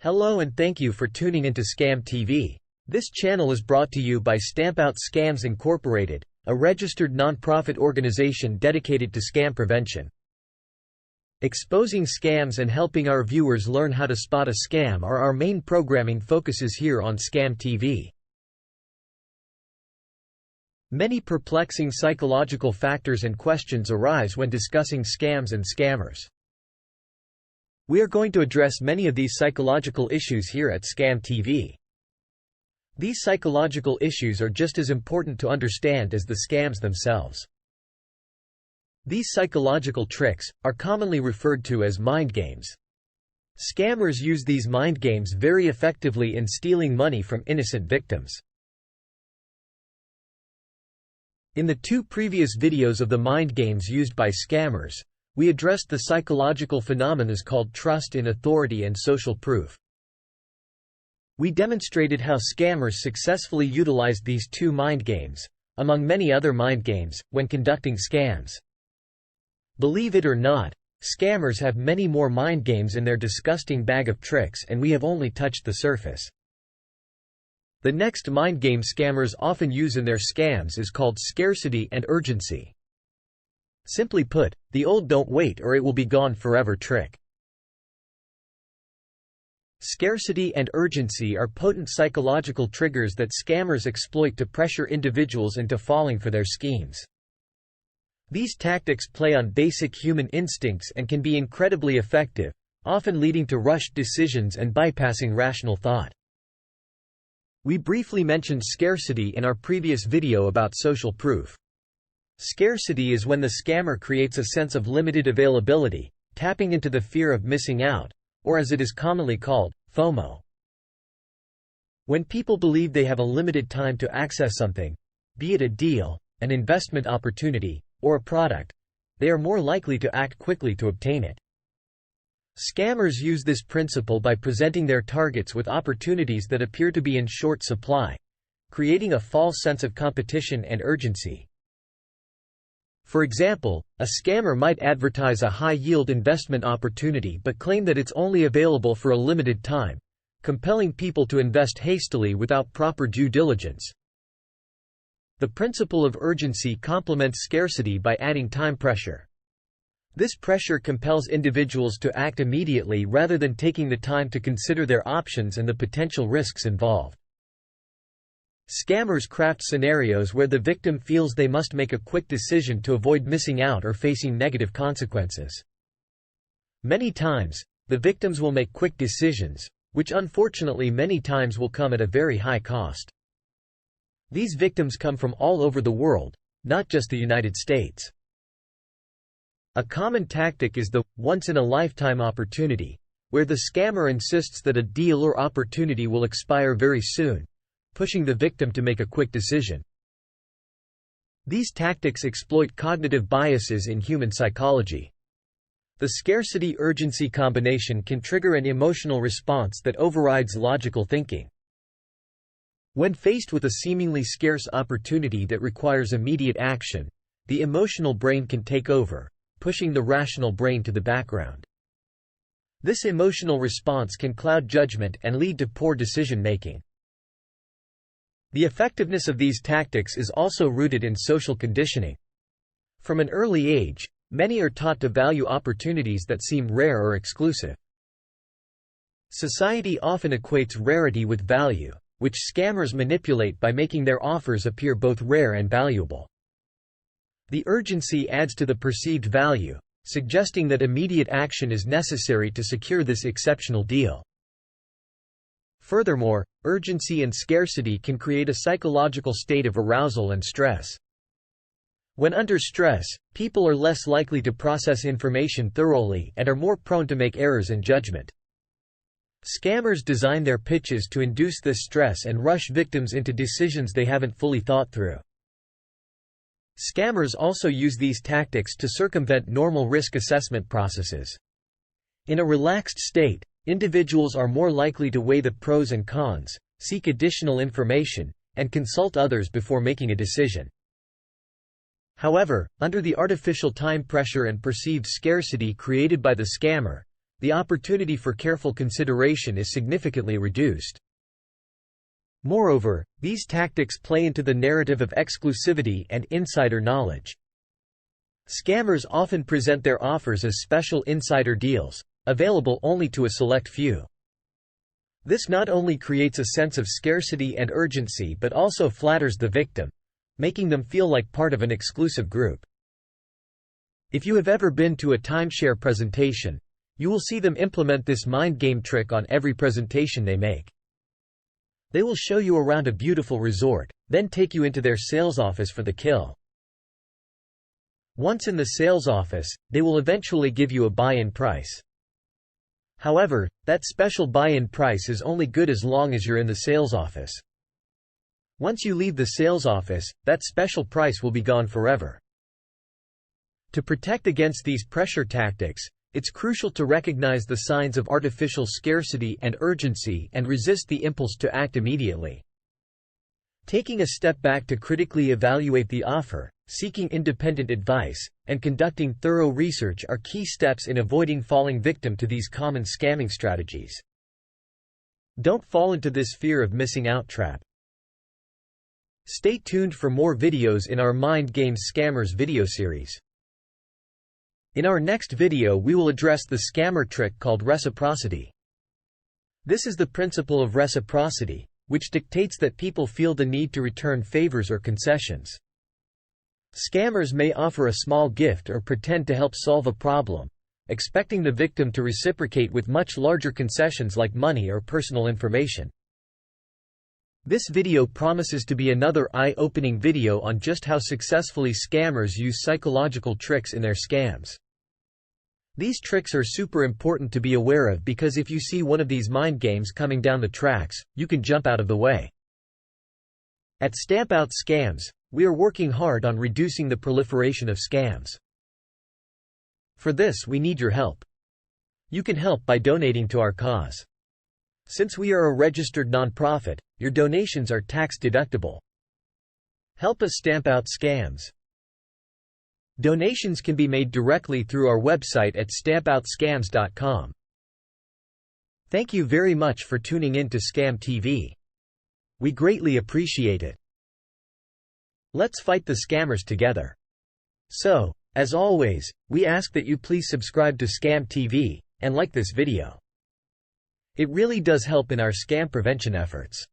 Hello and thank you for tuning into ScamTV. This channel is brought to you by Stampout Scams Incorporated, a registered non-profit organization dedicated to scam prevention. Exposing scams and helping our viewers learn how to spot a scam are our main programming focuses here on ScamTV. Many perplexing psychological factors and questions arise when discussing scams and scammers. We are going to address many of these psychological issues here at ScamTV. These psychological issues are just as important to understand as the scams themselves. These psychological tricks are commonly referred to as mind games. Scammers use these mind games very effectively in stealing money from innocent victims. In the two previous videos of the mind games used by scammers, we addressed the psychological phenomena called trust in authority and social proof. We demonstrated how scammers successfully utilized these two mind games, among many other mind games, when conducting scams. Believe it or not, scammers have many more mind games in their disgusting bag of tricks, and we have only touched the surface. The next mind game scammers often use in their scams is called scarcity and urgency. Simply put, the old "don't wait or it will be gone forever" trick. Scarcity and urgency are potent psychological triggers that scammers exploit to pressure individuals into falling for their schemes. These tactics play on basic human instincts and can be incredibly effective, often leading to rushed decisions and bypassing rational thought. We briefly mentioned scarcity in our previous video about social proof. Scarcity is when the scammer creates a sense of limited availability, tapping into the fear of missing out, or as it is commonly called, FOMO. When people believe they have a limited time to access something, be it a deal, an investment opportunity, or a product, they are more likely to act quickly to obtain it. Scammers use this principle by presenting their targets with opportunities that appear to be in short supply, creating a false sense of competition and urgency. For example, a scammer might advertise a high-yield investment opportunity but claim that it's only available for a limited time, compelling people to invest hastily without proper due diligence. The principle of urgency complements scarcity by adding time pressure. This pressure compels individuals to act immediately rather than taking the time to consider their options and the potential risks involved. Scammers craft scenarios where the victim feels they must make a quick decision to avoid missing out or facing negative consequences. Many times, the victims will make quick decisions, which unfortunately many times will come at a very high cost. These victims come from all over the world, not just the United States. A common tactic is the once-in-a-lifetime opportunity, where the scammer insists that a deal or opportunity will expire very soon, pushing the victim to make a quick decision. These tactics exploit cognitive biases in human psychology. The scarcity-urgency combination can trigger an emotional response that overrides logical thinking. When faced with a seemingly scarce opportunity that requires immediate action, the emotional brain can take over, pushing the rational brain to the background. This emotional response can cloud judgment and lead to poor decision-making. The effectiveness of these tactics is also rooted in social conditioning. From an early age, many are taught to value opportunities that seem rare or exclusive. Society often equates rarity with value, which scammers manipulate by making their offers appear both rare and valuable. The urgency adds to the perceived value, suggesting that immediate action is necessary to secure this exceptional deal. Furthermore, urgency and scarcity can create a psychological state of arousal and stress. When under stress, people are less likely to process information thoroughly and are more prone to make errors in judgment. Scammers design their pitches to induce this stress and rush victims into decisions they haven't fully thought through. Scammers also use these tactics to circumvent normal risk assessment processes. In a relaxed state, individuals are more likely to weigh the pros and cons, seek additional information, and consult others before making a decision. However, under the artificial time pressure and perceived scarcity created by the scammer, the opportunity for careful consideration is significantly reduced. Moreover, these tactics play into the narrative of exclusivity and insider knowledge. Scammers often present their offers as special insider deals, available only to a select few. This not only creates a sense of scarcity and urgency but also flatters the victim, making them feel like part of an exclusive group. If you have ever been to a timeshare presentation, you will see them implement this mind game trick on every presentation they make. They will show you around a beautiful resort, then take you into their sales office for the kill. Once in the sales office, they will eventually give you a buy-in price. However, that special buy-in price is only good as long as you're in the sales office. Once you leave the sales office, that special price will be gone forever. To protect against these pressure tactics, it's crucial to recognize the signs of artificial scarcity and urgency and resist the impulse to act immediately. Taking a step back to critically evaluate the offer, seeking independent advice, and conducting thorough research are key steps in avoiding falling victim to these common scamming strategies. Don't fall into this fear of missing out trap. Stay tuned for more videos in our Mind Games Scammers video series. In our next video we will address the scammer trick called reciprocity. This is the principle of reciprocity, which dictates that people feel the need to return favors or concessions. Scammers may offer a small gift or pretend to help solve a problem, expecting the victim to reciprocate with much larger concessions like money or personal information. This video promises to be another eye-opening video on just how successfully scammers use psychological tricks in their scams. These tricks are super important to be aware of because if you see one of these mind games coming down the tracks, you can jump out of the way. At Stamp Out Scams, we are working hard on reducing the proliferation of scams. For this we need your help. You can help by donating to our cause. Since we are a registered nonprofit, your donations are tax deductible. Help us stamp out scams. Donations can be made directly through our website at stampoutscams.com. Thank you very much for tuning in to ScamTV. We greatly appreciate it. Let's fight the scammers together. So, as always, we ask that you please subscribe to ScamTV and like this video. It really does help in our scam prevention efforts.